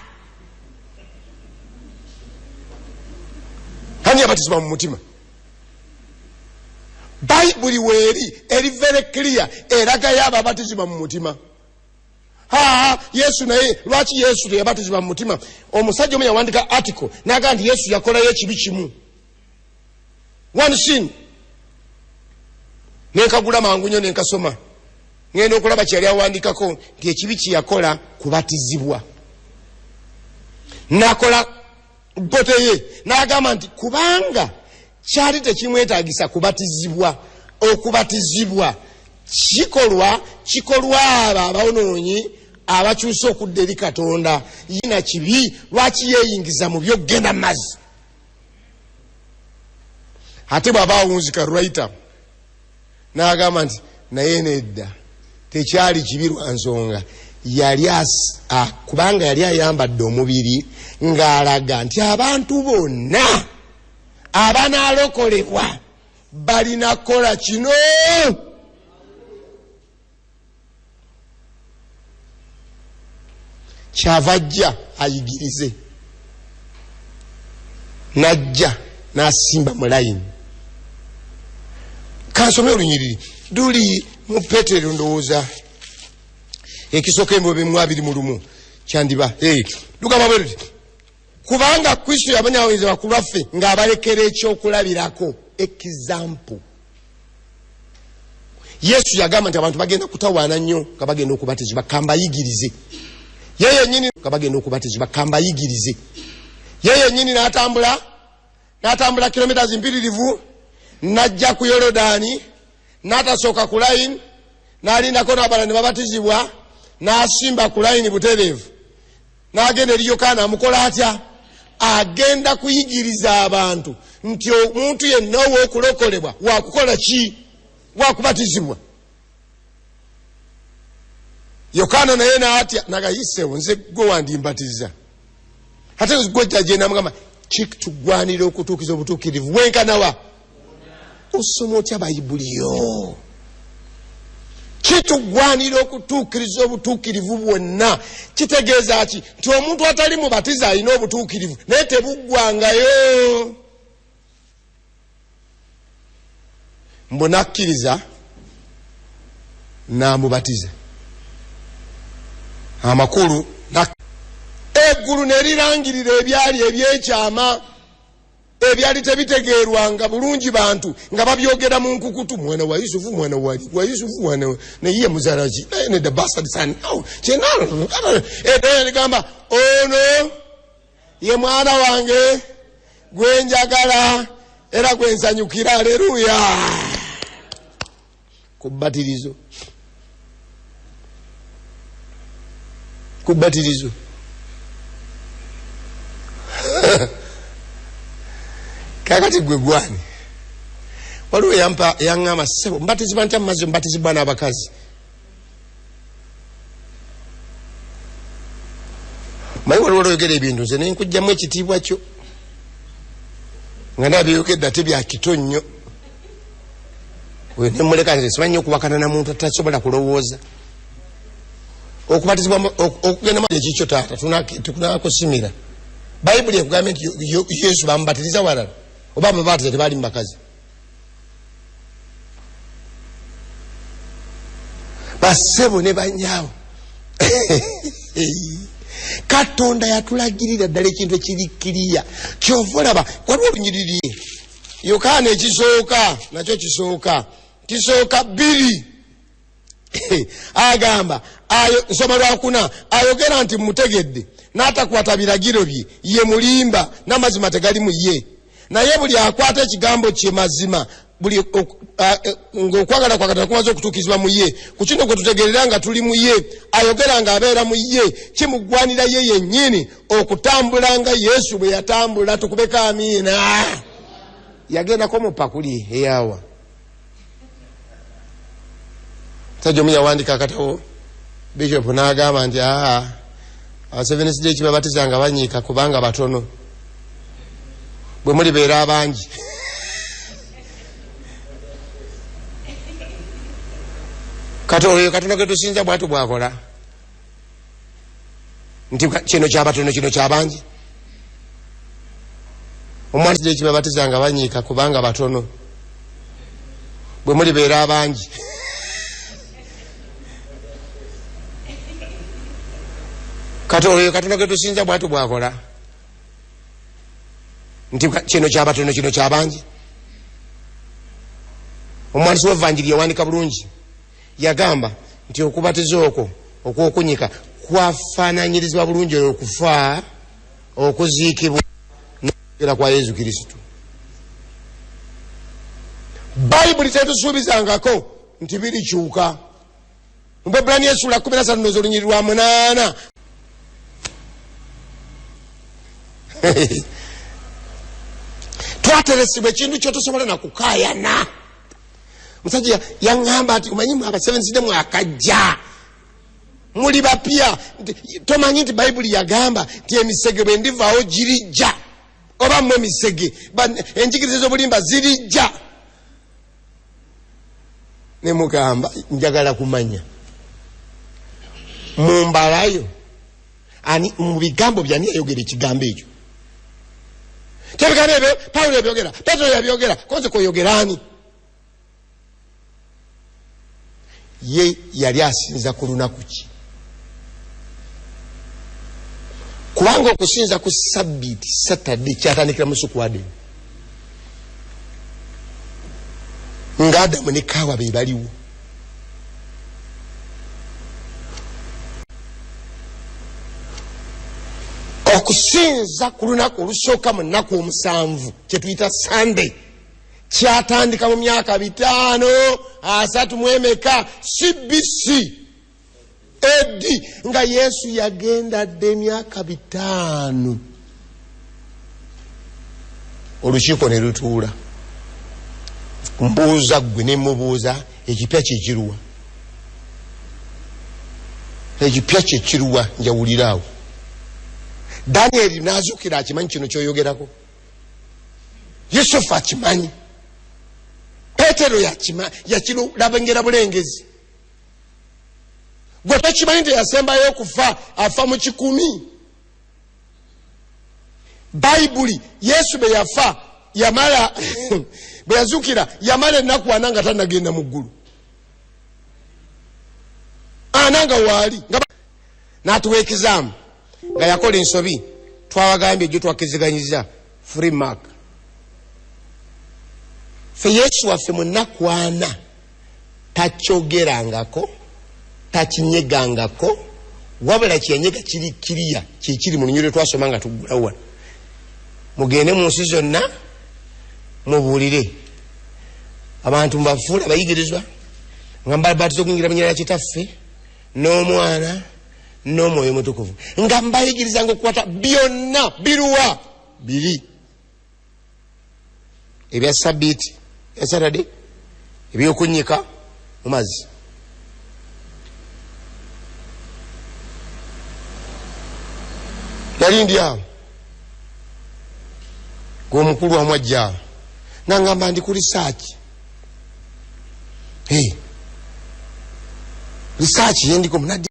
ani yabatizibwa mu mutima bayibuli weeri eri very clear eragayo abo abatizibwa mu mutima Yesu naye lwaki Yesu teyabatizibwa mu mutima omusajja omu yawandika article n'agamba nti Yesu yakolayo ekibi kimu one sin nenkagula mangu nnyo nenkasoma ngenda okulaba kyeyali awandikako nti ekibi kyeyakola kubatizibwa nakola boteye n'agamba nti kubanga kyali tekimwetaagisa kubatizibwa okubatizibwa kikolwa abo abawonoonyi abakyusa okudda eri Katonda yina kibi lwaki yeeyingiza mu byokugenda mu mazzi ate bw'aba awunzika lwaita n'agamba nti naye nedda tekyali kibi lwa nsonga yali kubanga yali ayambadde omubiri ng'alaga nti abantu bonna abanaalokolebwa balina kola kino kyava ajja ayigirize najja n'asimba mu layini kansome olunyiriri luli mu Petero ndowooza ekisooka embobe mu 21 kyandiba lugamba bwe luti kubanga Kristo yabanyaweereza ku lwaffe ng'abalekera ekyokulabirako example Yesu yagamba nti abantu bagenda kutawaana nnyo nga bagenda okubatizibwa kambayigirize yeye nyini kabagenda okubatizibwa kambayigirize yeye nyini n'atambula kilomita mpitirivu najja ku Yorodani n'atasooka ku layini n'alindako n'abala ne babatizibwa n'asimba ku layini butereevu n'agenda eri Yokaana amukola atya agenda kuyigiriza abantu nti omuntu yenna ow'okulokolebwa wakukola ki wakubatizibwa Yokaana naye n'atya nagayisewo nze gwe wandimbatiza ate gojja gye namugamba kitugwanira okutuukiza obutuukirivu wenkanawa osoma otya bayibuli yo kitugwanira okutuukiriza obutuukirivu bwonna kitegeeza ki nti omuntu atali mubatiza alina obutuukirivu naye tebuggwangayo mbonakkiriza n'amubatiza amakulu eggulu ne lirangirira ebyali ebyekyama ebyali tebitegeerwanga bulungi bantu nga babyogera mu nkukutu mwana wa Yusufu mwana wa Yusufu mwana naye muzalaji ne the bastard son chenalo negamba ono ye mwana wange gwenjagala era gwensanyukira haleluya kubatirizo kakati gwe gwani waliwo yaŋŋamba ssebo mbatizibwa ntya mumazzi mbatizibwa n'abakazi manyi waliwo lwoyogera ebintu nze nenkugjamu ekitiibwa kyo nga nabyeyogedde ate byakito nnyo nemuleka nze simanyi okuwakana na muntu atasobola kulowooza okubatizibwa okugenda mu ekikyo taata tunakusimira bayibuli ekugambye nti Yesu bamubatiriza walala oba babatiza tebali mu bakazi basebo ne banyaawo Katonda yatulagirira ddala ekintu ekirikkiriya kyova olaba waliwo olunyiriri Yokaana ekisooka nakyo kisooka 2 agamba nsoma lwakuna ayogera nti mutegedde n'atakwata biragiro bye ye mulimba n'amazima tegali mu ye naye buli akwata ekigambo kye mazima buli ng'okwagala kwa Katonda kumaze okutuukizibwa mu ye ku kino kwe tutegeerera nga tuli mu ye ayogera ng'abeera mu ye kimugwanira ye yennyini okutambula nga Yesu bwe yatambula tukubeko amiina yagendako mu pakuli eyawa Sajja omu yawandiika akatabo Bishop n'agamba nti Seventh Day kibabatiza nga banyiika kubanga batono bwe mulibeera abangi kati oyo Katonda gwe tusinza bwatu bwakola nti kino kyabatono kino kyabangi. Omwanzi Day kibabatiza nga banyiika kubanga batono bwe mulibeera abangi kati oyo Katonda gwe tusinza bwatu bwakola nti kino kyabatono kino kyabangi. Omwandiisi w'Evanjiri yawandiika bulungi, yagamba nti okubatiza okwo okwokunyika kwafaananyirizibwa bulungi okufa, okuziikibwa n'okugera kwa Yesu Kristo. Bayibuli tetusuubizangako nti birikyuka. Mu Bwebbulaniya essula 13 olunyiriri lwa 8 twateresibwa ekintu kyotosobola nakukaayana. Musajja yaŋŋamba nti omanyi mwe Seventh Day mwakajja muli bapya, tomanyi nti Bayibuli yagamba nti emisege bwe ndivaawo girijja, oba mmwe emisege enjigiriza z'obulimba zirijja. Ne mugamba njagala kumanya mu mbalayo ani mu bigambo byani yayogera ekigambo ekyo. Tebigambo ebyo Pawulo yabyogera, Petero yabyogera, konze koyogera ani? Ye yali asinza ku lunaku ki? Kubanga okusinza ku Sabbiiti Saturday kyatandikira mu Sukwadeni nga Adamu ne Kaawa be baliwo. Okusinza ku lunaku olusooka mu nnaku omusanvu kye tuyita Sunday kyatandika mu myaka 530 CBC AD nga Yesu yagenda dde emyaka 5. Olukiiko ne lutuula. Mbuuza gwe ne mubuuza ekipya kye kiruwa? Ekipya kye kiruwa njawuliraawo. Daniel n'azuukira akimanyi kino kyoyogerako. Yusufu akimanyi. Petero yakirabengera bulengezi. Gwe tokimanyi nti yasembayo okufa afa mu 10. Bayibuli Yesu be yafa yamala bwe yazuukira yamala ennaku 4 nga tannagenda mu ggulu. Ananga waali n'atuwa ekizaamu nga yakola ensobi twawagambye gye twakiziganyiza free mark. Fe Yesu waffe mu nnaku 4 takyogerangako, takinyegangako, wabula kyenyega kiri kiriya kikiri mu lunyiriri twasoma nga tuggulawo wano. Mugende mu nsi zonna mubuulire abantu mubafuula abayigirizwa nga mbabatiza okuyingira mu nnyina ya Kitaffe n'Omwana n'Omwoyo Mutukuvu nga mbayigiriza nga okukwata byonna biruwa biri ebya Sabbiiti ya Saturday ebyokunyika mu mazzi. Nali ndi awo gw'omukulu wamu ajja awo n'angamba ndi ku risaaki. Risaaki yendiko munadi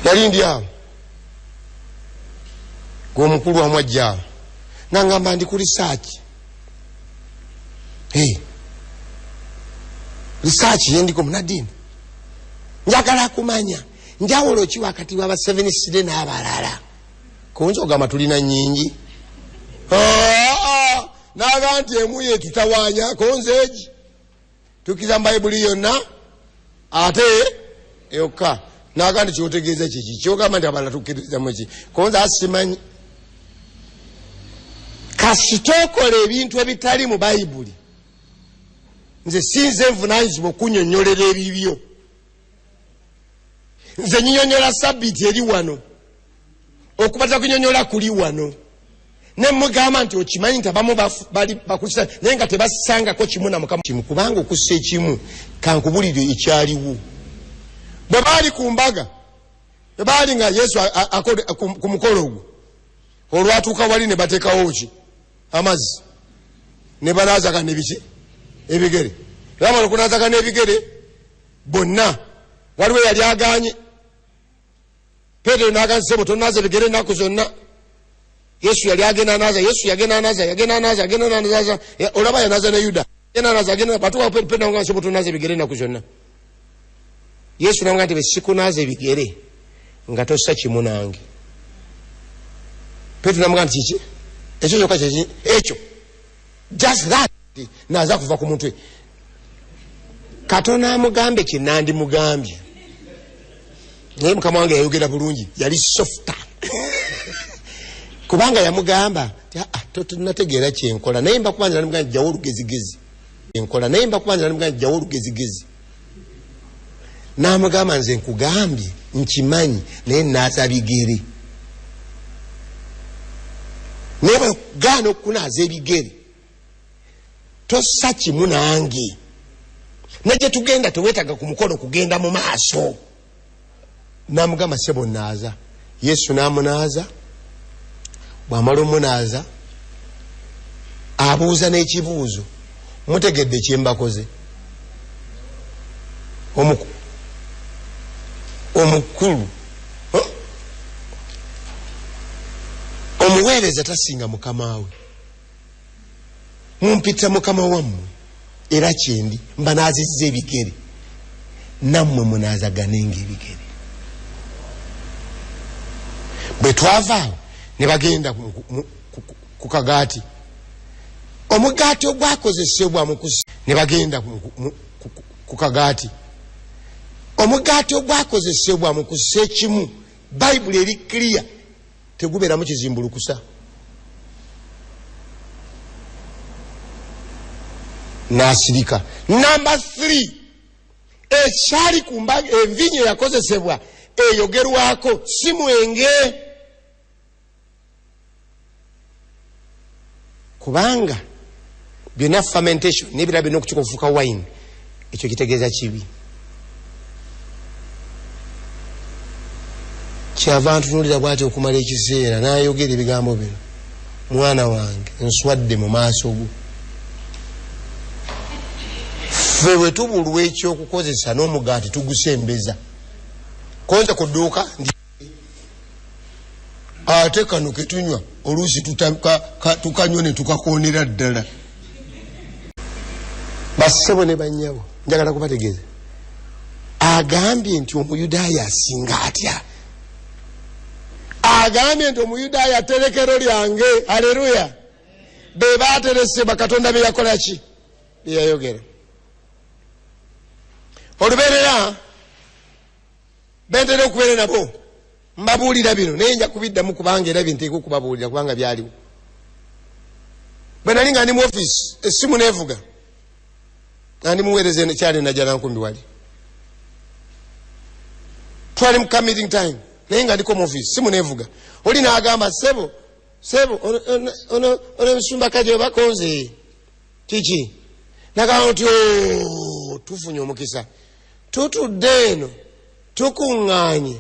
nali ndi awo gw'omukulu wamu ajja awo n'angamba ndi ku risaaki. Risaaki yendiko munadini. Njagala kumanya njawulo ki wakati wa Seventh Day n'abalala. Kunzo ogamba tulina nnyingi. N'agamba nti emu ye tutawaanya konzeegi. Tukiza Bayibuli yonna ate yokka. N'agamba nti kyotegeeza kiki kyogamba nti abalala tukkirizamu ki. Konze asimanyi. Kasitookola ebintu ebitali mu Bayibuli. Nze sinze nvunaanyizibwa okunnyonnyolera ebibyo. Nze nnyonnyola Sabbiiti eri wano. Okubatiza kunnyonnyola kuli wano. ne mugamba nti okimanyi nti abamu bali bakusita naye nga tebasangako kimu na Mukama kimu kubanga okussa ekimu kankubulire ekyaliwo bwe baali ku mbaga bwe baali nga Yesu ku mukolo ogwo olwatuuka wali ne bateekawo ki amazzi ne banaazaga nebiki ebigere bamala okunaazaga n'ebigere bonna waliwo yali aganye Peetero n'agamba sebo tonaaza ebigere ennaku zonna Yesu yali agenda naaza Yesu yagenda naaza olaba yanaaza ne Yuda agenda batuwa Peetero n'agamba sebo tonaaza ebigere ennaku zonna Yesu n'amugamba nti besikunaaza ebigere nga tossa kimu nange Peetero n'amugamba nti kiki ekyo kyokka kyeki ekyo just that naaza kuva ku mutwe Katonda amugambe kinandi mugambye naye Mukama wange yayogera bulungi yali softa kubanga yamugamba tonategeera kyenkola naye mba kubanjira namugamba jjawo olugezigezi enkola naye mba kubanjira namugamba jjawo olugezigezi n'amugamba nze nkugambye nkimanyi naye naaza bigere naye bwe gaana okunaaza ebigere tossa kimu nange negye tugenda teweetaga ku mukono kugenda mu maaso n'amugamba sebo naaza Yesu n'amunaaza bw'amala omunaaza abuuza n'ekibuuzo mutegedde kyembakoze omukulu omuweereza tasinga mukama we mumpita mukama wammwe era kyendi mbanaazizza ebigere nammwe munaazaganenga ebigere bwe twavaawo ne bagenda ku kagaati omugaati ogwakozesebwa ne bagenda ku kagaati omugaati ogwakozesebwa mu kussa ekimu bayibuli eri clear tegubeeramu kizimbulukusa n'asirika number 3 ekyali ku mbaga envinyo yakozesebwa eyogerwako si mwenge kubanga byonna fermentation n'ebirala byonna okukikofuuka wine ekyo kitegeeza kibi kyava ntunuulira bw'ati okumala ekiseera n'ayogera ebigambo bino mwana wange nswadde mu maaso go ffe bwe tubulwa ekyokukozesa n'omugaati tugusembeza konza ku dduuka ate kano ketunywa oluusi tukanywa ne tukakoonera ddala bassebo ne bannyabo njagala kubategeeza agambye nti omuyudaaya asinga atya agambye nti omuyudaaya aterekero lyange aleluya be baaterese bakatonda be yakola ki bye yayogera olubeerera bentera okubeera nabo mbabuulira bino naye nja kubiddamu kubanga era binteeka okubabuulira kubanga byaliwo bwe nali nga ndi mu office essimu neevuga nga ndi muweereza kyali najjala nkumbi wali twali mu meeting time naye nga ndiko mu office simu neevuga oli n'agamba sebo ono Omusumba Kajoba konze kiki nagamba nti tufunye omukisa tutudde eno tukuŋŋaanye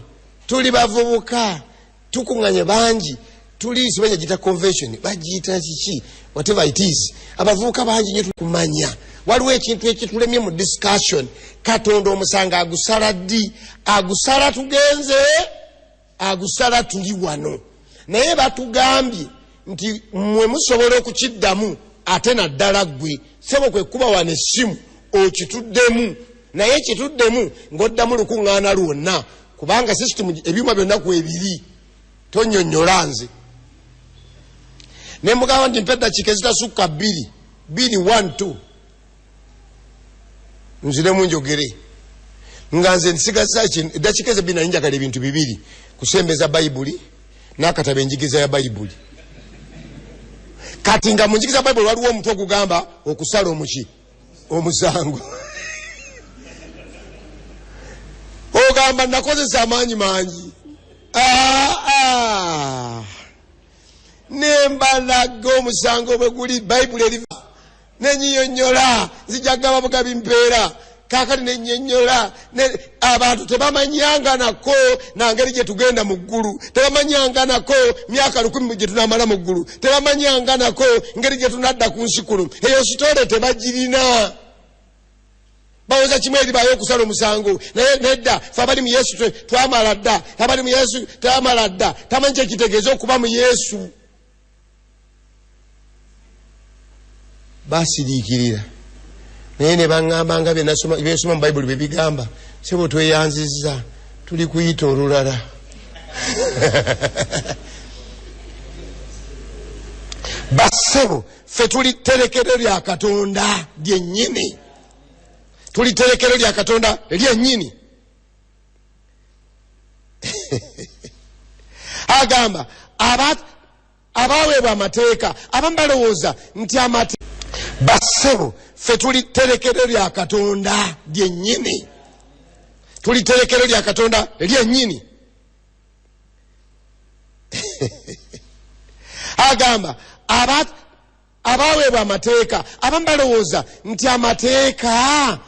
tuli bavubuka tukuŋŋaanye bangi tuli sibanya gita convention bagiyita kiki whatever it is abavubuka bangi nyo tukumanya waliwo ekintu ekitulemye mu discussion Katonda omusanga agusala ddi agusala tugenze agusala tuli wano naye batugambye nti mwe musobola okukiddamu ate naddala ggwe sebo kwe kuba wane essimu okituddemu naye ekituddemu ng'oddamu lukuŋŋaana lwonna kubanga system ebyuma byonna ku ebiri tonnyonnyola nze ne mugamba nti mpa eddakiika ezitasukka 2 nziremu njogere nga nze nsigaza eddakiika eze 2 nali njagala ebintu 2 kusembeza bayibuli n'akataba enjigiriza ya bayibuli kati nga mu njigiriza ya bayibuli waliwo omutwe ogugamba okusala omusango ogamba nakozesa amaanyi mangi nemba balaga omusango bwe guli Bayibuli eriva nenyonyola zijagaba bugabi mpeera kakati nenyonyola abantu tebamanyanga nako nangeri gye tugenda mu ggulu tebamanyanga nako myaka 1000 gye tunamala mu ggulu tebamanyanga nako ngeri gye tunadda ku nsi kuno eyo sitole tebagirina bawoza kimwe eri bayo okusala omusango naye nedda fe abali mu Yesu twamala dda abali mu Yesu twamala dda tamanyi kye kitegeeza okuba mu Yesu basiriikirira naye ne baŋŋamba nga byensoma mu Bayibuli bye bigamba sebo tweyanzizza tuli kuyita olulala basebo fe tuli tterekero lya Katonda lyennyini tuli tterekero lya Katonda lyennyini agamba abaweebwa amateeka abamu balowooza nti amateeka basebo fe tuli tterekero lya Katonda lyennyini tuli tterekero lya Katonda lyennyini agamba abaweebwa amateeka abamu balowooza nti amateeka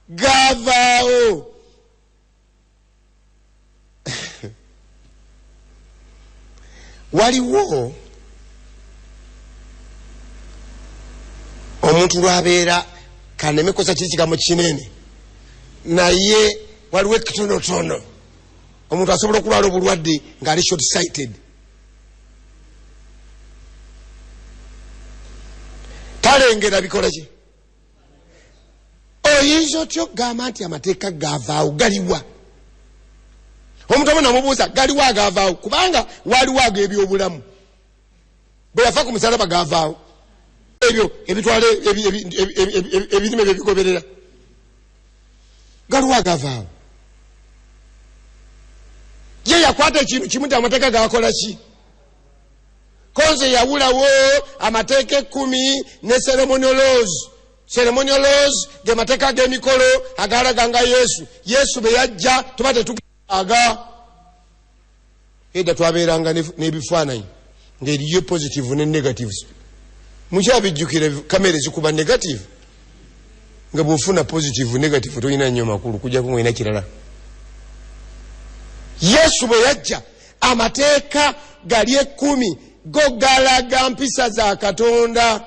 gavaawo waliwo omuntu lwabeera kanemekosa kiri kigambo kinene naye waliwo ekitonotono omuntu asobola okulwala obulwadde ng'ali short sighted talengera bikola ki oyinza otya okugamba nti amateeka gavaawo galiwa omuntu omu namubuuza galiwo agavaawo kubanga waliwo ag'ebyobulamu bwe yafa ku musalaba gavaawo ebyo ebitwala ebirime byebigoberera galiwo agavaawo ye yakwata ekintu kimu nti amateeka gakola ki konze yawulawo amateeka 10 ne ceremonial laws ge mateeka g'emikolo agalaganga Yesu bwe yajja tuba tetugaga edda twabeeranga n'ebifaananyi ng'eriyo positive ne negative mukyabijjukira kamera zikuba negative nga bw'ofuna positive negative tolina nnyo makulu kujjako ng'olina kirala Yesu bwe yajja amateeka gali 10 go galaga mpisa za Katonda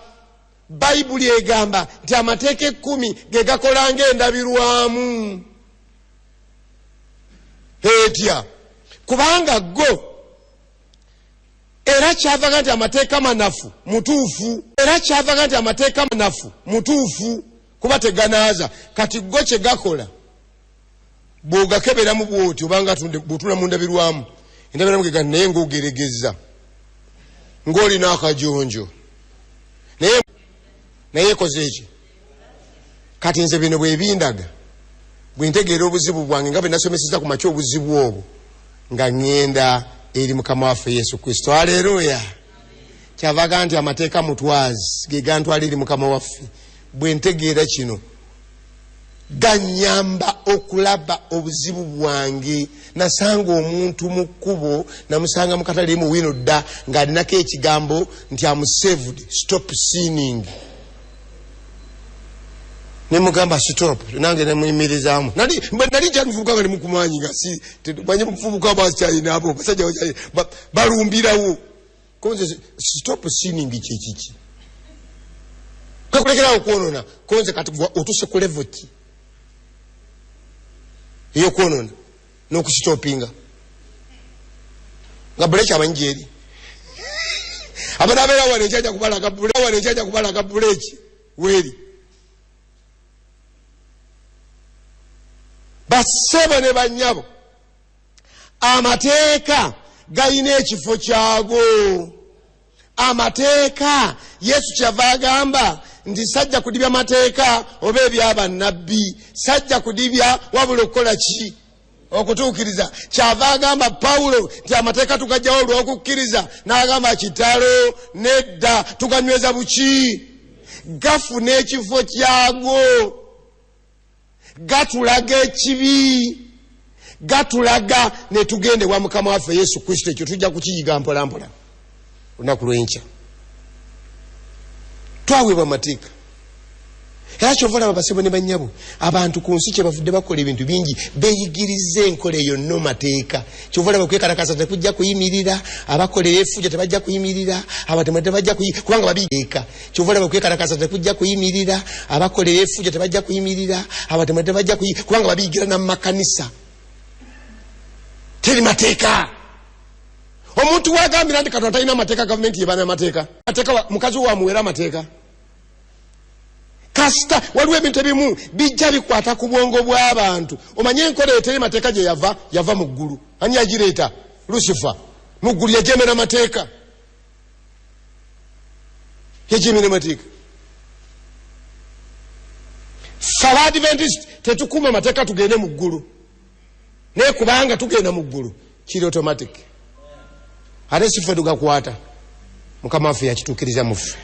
Bayibuli egamba nti amateeka 10 ge gakola ng'endabirwamu etya kubanga go era kyavaga nti amateeka manafu mutuufu kuba teganaaza kati go kye gakola bw'ogakeberamu bw'oti obanga bw'otula mu ndabirwamu endabirwamu ge naye ng'ogeregezza ng'olina akajonjo naye koze eki kati nze bino bwebindaga bwentegeera obuzibu bwange nga bwe nasomeseza ku makya obuzibu obwo nga ŋŋenda eri Mukama waffe Yesu Kristo haleluya kyavaga nti amateeka mutwazi ge gantwala eri Mukama waffe bwentegeera kino ganyamba okulaba obuzibu bwange nasanga omuntu mu kkubo namusanga mu katale mu wino dda ng'alinako ekigambo nti am saved stop sinning nemugamba stop nange nemuyimirizaamu nali kyamuvubuka nga nemukumanyi nga si banye mukuvubuka bakyalina abo basajja balumbirawo konze stop sinning kyekiki kakulekerawo okwonona konze kati otuse ku level ki eyokwonona n'okusitopinga nga buleki amanyi gyeri abanabeera wane ekyaja kubalaga buleki weeri basebo ne bannyabo amateeka galina ekifo kyago amateeka Yesu kyava agamba nti sajja kudibya mateeka oba ebyabannabbi sajja kudibya wabula okukola ki okutuukiriza kyava agamba Pawulo nti amateeka tugajjawo olw'okukkiriza n'agamba kitalo nedda tuganyweza buki gafuna ekifo kyago gatulaga ekibi gatulaga ne tugende wa Mukama waffe Yesu Kristo ekyo tujja kukiyiga mpola mpola olunaku lw'enkya Twaweebwa amateeka. Era kyova laba basebo ne bannyabo abantu ku nsi kyebavudde bakola ebintu bingi beeyigirize enkola eyo nno mateeka. Kyova laba kwekalakasa tekujja kuyimirira, abakolera effujjo tebajja kuyimirira, abatemu tebajja kubanga babiika. Kyova laba kwekalakasa tekujja kuyimirira, abakolera effujjo tebajja kuyimirira, abatemu tebajja kubanga babiyigira na makanisa. Teri mateeka. Omuntu wagambira nti Katonda talina mateeka, gavumenti yebana amateeka. Mateeka mukazi wa muwera amateeka. Kasita waliwo ebintu ebimu bijja bikwata ku bwongo bw'abantu. Omanye enkola eteri mateeka gye yava mu ggulu. Ani yagireeta? Lucifer. Mu ggulu yajemera mateeka. Yajemera mateeka. Ffe Adventist tetukuma mateeka tugende mu ggulu. Naye kubanga tugenda mu ggulu kiri automatic. Ate si ffe tugakwata. Mukama waffe yakituukiriza mu ffe.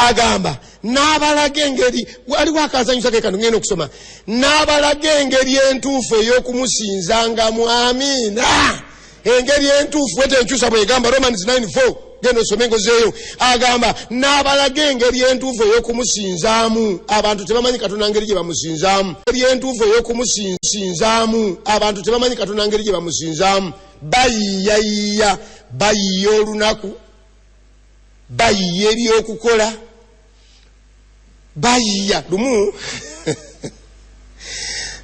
Agamba n'abalaga engeri waliwo akazanyusa ke kano ngenda okusoma n'abalaga engeri entuufu ey'okumusinzangamu. Amiina. Engeri entuufu wete enkyusa bwegamba Romans 9:4 genda osome engozeeyo. Agamba n'abalaga engeri entuufu ey'okumusinzaamu. Abantu tebamanyi Katonda ngeri gye bamusinzaamu. Engeri entuufu ey'okumusinzaamu. Abantu tebamanyi Katonda ngeri gye bamusinzaamu. Bayiyayiya, bayiya olunaku, bayiya ebyokukola, bayiya lumu.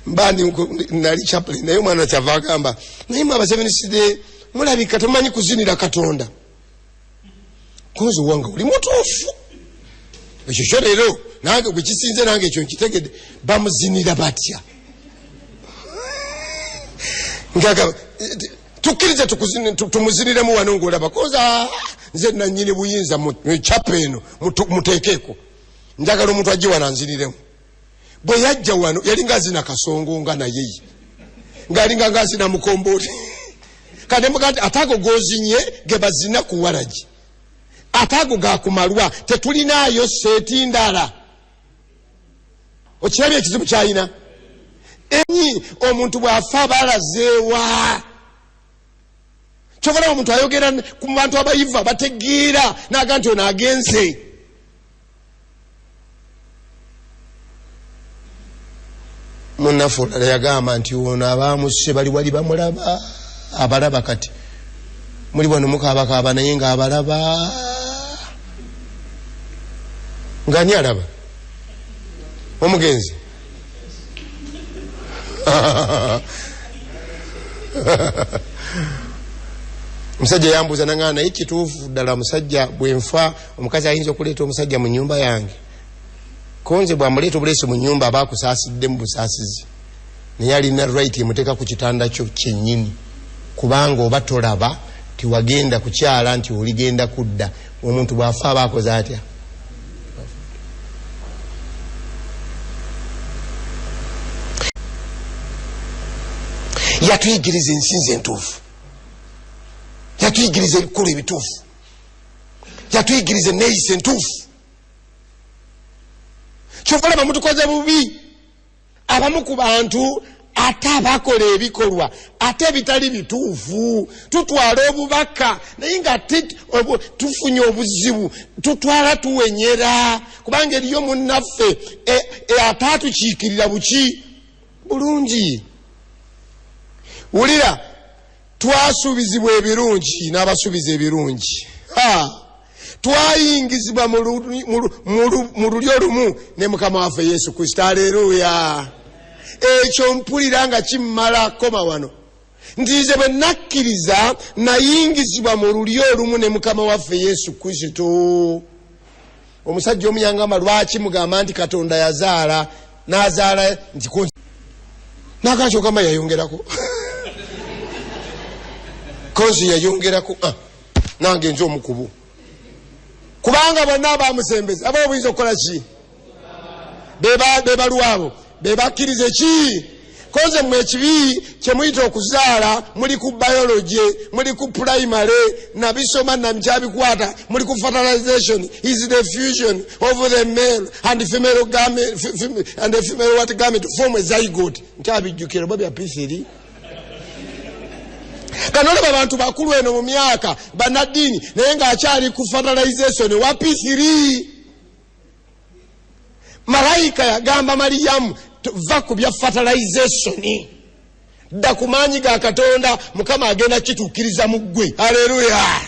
Mbandi nali chaplain naye omwana kyava agamba naye mwe abaseveniside mulabika temumanyi kuzinira Katonda. Kozi wanga oli mutuufu. Ekyo kyo leero nange bwe kisinze nange ekyo nkitegedde bamuzinira batya. Ngaga tukkirize tumuziniremu wano ng'olaba koza nze nannyini buyinza mu chapa eno muteekeeko. Njagala omuntu ajje wano anziniremu. Bwe yajja wano yalinga azina kasongo nga naye ng'alinga ng'azina mukombooti. Kati mugati atago gozinye ge bazina ku waragi. Atago ga kumalwa tetulinaayo seeti ndala. Okirabye ekizibu kyayina. Enyi omuntu bw'afa balazeewa. Kyovula omuntu ayogera ku bantu abayiva bategeera n'aga nti ono agenze. Munnafu olala yagamba nti ono abaamusse bali wali bamulaba abalaba kati. Muli wano mukaabakaaba naye ng'abalaba. Ng'ani alaba? Omugenzi. Omusajja yambuuza nangana naye kituufu ddala omusajja bwenfa omukazi ayinza okuleeta omusajja mu nnyumba yange. Konze bwamuleeta obuleesi mu nnyumba aba akusaasidde mu busaasizi. Naye alina right emuteeka ku kitanda kyo kyennyini. Kubanga oba tolaba tiwagenda kukyala nti oligenda kudda. Omuntu bw'afa aba akoze atya? Yatuyigiriza ensinzi entuufu. Yatuyigiriza ebikolo ebituufu. Yatuyigiriza enneeyisa entuufu. Kyova olaba mutukoze bubi. Abamu ku bantu ate abakola ebikolwa ate bitali bituufu. Tutwala obubaka naye nga tufunye obuzibu tutwala tuwenyera. Kubanga eriyo munnaffe ate atukiikirira buki bulungi. Wulira twasuubizibwa ebirungi n'abasuubiza ebirungi. Twayingizibwa mu lulyo olumu ne Mukama waffe Yesu Kristo. Aleluya. Ekyo mpulira nga kimmala koma wano nti nze bwe nakkiriza nayingizibwa mu lulyo olumu ne Mukama waffe Yesu Kristo. Omusajja omuyangamba lwaki mugamba nti Katonda yazaala n'azaala nti n'akakyo kama yayongerako. Kozi yayongerako nange nze omukubu. Kubanga bonna abamusembeza aba obuyinza okukola ki? Bebalwabo bebakkirize ki? Koze mmwe ekibi kyemuyita okuzaala muli ku biology, muli ku primary, nabisoma namikyabikwata, muli ku fertilization is the fusion of the male and female garment and the female what garment to form a zygote. Nkyabijjukira oba bya P3. kanolaba abantu bakulu eno mu myaka banadini naye ng'akyali ku fertilization wa P3. Malayika yagamba Mariyamu va ku bya fertilization, dda ku maanyi ga Katonda, Mukama agenda kituukiriza mu ggwe. Haleluya.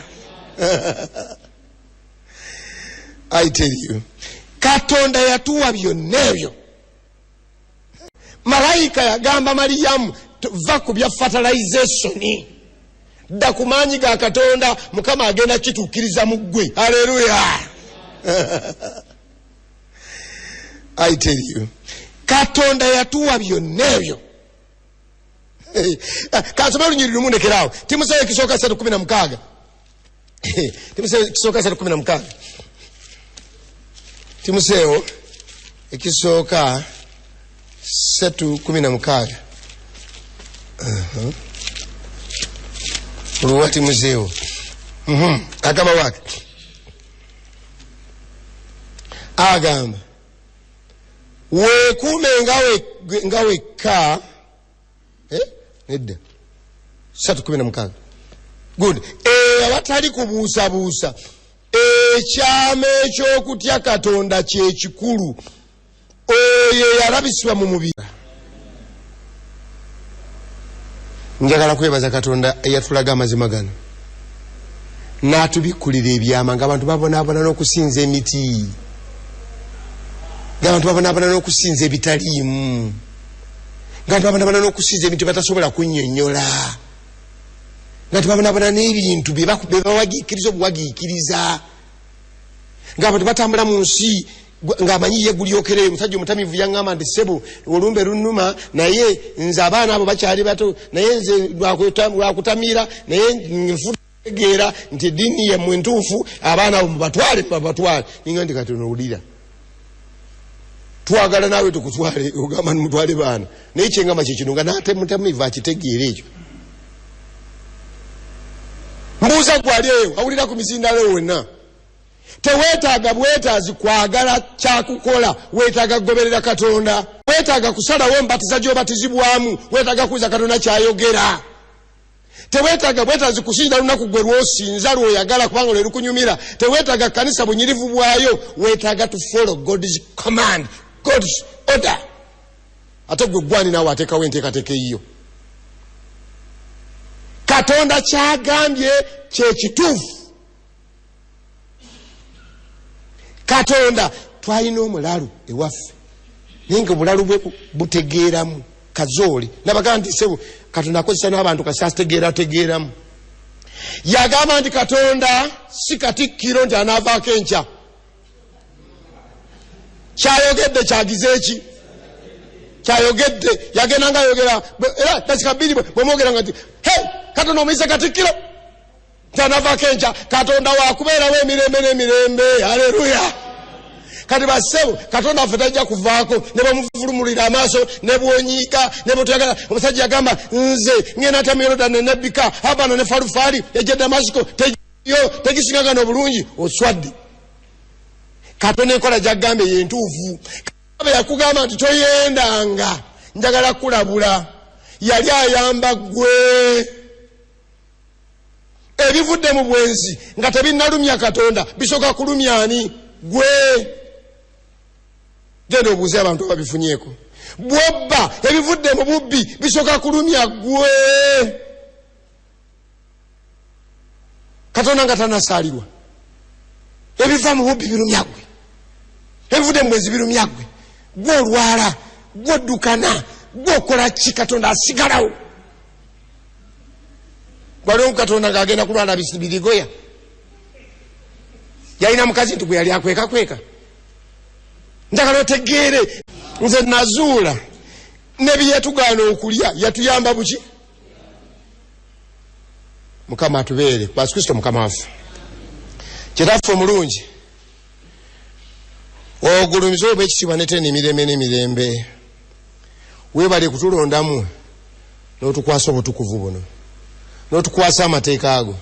I tell you, Katonda yatuwa byonna ebyo. Malayika yagamba Mariyamu va ku bya fertilization, dda ku maanyi ga Katonda, Mukama agenda kituukiriza mu ggwe. Haleluya. I tell you, Katonda yatuwa byonna ebyo. Kansome olunyiri lumu ndekeraawo. Timoseewo ekisooka 3:16. Timoseewo ekisooka 3:16. Timoseewo ekisooka 3:16. Oluwa Timoseewo. Agamba wake. Agamba weekuume nga wekka. Nedda 3:16. Good. Abatali kubuusabuusa. Ekyama eky'okutya Katonda kye kikulu. Oyo yalabisibwa mu mubiri. Njagala kwebaza Katonda eyatulaga amazima gano. N'atubikkulira ebyama ng'abantu babonaabona n'okusinza emiti. Ng'abantu babonaabona n'okusinza ebitaliimu. Ng'abantu babonaabona n'okusinza ebintu batasobola kunnyonnyola. Ng'abantu babonaabona n'ebintu bye bawagiikiriza obuwagiikiriza. Ng'abantu batambula mu nsi ng'amanyi ye gulyokere. Omusajja omutamiivu yaŋŋamba nti ssebo olumbe lunnuma, naye nze abaana abo bakyali bato, naye nze lwakutamiira, naye nfutegeera nti eddiini yammwe entuufu, abaana abo mubatwale. Ninga ndi Katonda owulira. Twagala naawe tukutwale, ogamba mutwale baana. Naye kyengamba kye kino nga n'ate mutamiivu akitegeera ekyo. Mbuuza gwali eyo awulira ku misindalo wonna. Teweetaaga bwetaazi kwagala kyakukola, weetaaga kugoberera Katonda. Weetaaga kusalawo mbatiza gy'obatizibwamu, weetaaga kuwuliza Katonda kyayogera. Teweetaaga bwetaazi kusinza lunaku gwe lw'osinza lw'oyagala kubanga lwe lukunyumira. Teweetaaga kanisa bunyirivu bwayo, weetaaga to follow God's command, God's order. Ate gwe gwani naawe ateekawo enteekateeka eyiyo. Katonda kyagambye kye kituufu. Katonda twalina omulalu ewaffe naye nga obulalu bwe butegeeramu kazooli. Nabagamba nti ssebo Katonda akozesa n'abantu kasitategeeramu. Yagamba nti Katonda si katikkiro nti anaavaako enkya. Kyayogedde kyagize eki? Kyayogedde. Yagenda nga ayogera era dasika bbiri bwemwogeranga nti Katonda omuyise katikkiro nti anaavaako enkya. Katonda waakubeerawo emirembe n'emirembe. Haleluya. Kati bassebo Katonda affe tajja kuvaako ne bamuvulumulira amaaso ne bwonyiika ne bwetuyagala. Omusajja yagamba nze ngenda ntamya Yorodani ne Bika Abana ne Falufaali ejja Damasiko tegisingagana obulungi. Oswadde. Katonda enkola gyaggambe ye ntuufu. Katonda yakugamba nti toyendanga, njagala kulabula. Yali ayamba ggwe. Ebivudde mu bwenzi nga tebinnalumya Katonda bisooka kulumya ani? Ggwe. Genda obuuze abantu ababifunyeeko. Bw'obba ebivudde mu bubbi bisooka kulumya ggwe. Katonda nga tanasaalirwa. Ebiva mu bubbi birumya ggwe. Ebivudde mu bwenzi birumya ggwe. Ggwe olwala, ggwe oddukana, ggwe okola ki? Katonda asigalawo. Waliwo Katonda ng'agenda kulwala birigoya. Yalina mukazi nti gwe yali akweka. Njagala otegeere nze nazuula ne bye yatugaana okulya yatuyamba buki? Mukama atubeere. Yesu Kristo Mukama waffe. Kitaffe omulungi. Ogulumize obw'ekitiibwa n'ettendo emirembe n'emirembe. Weebale kutulondamu n'otukwasa obutukuvu buno. N'otukwasa amateeka ago.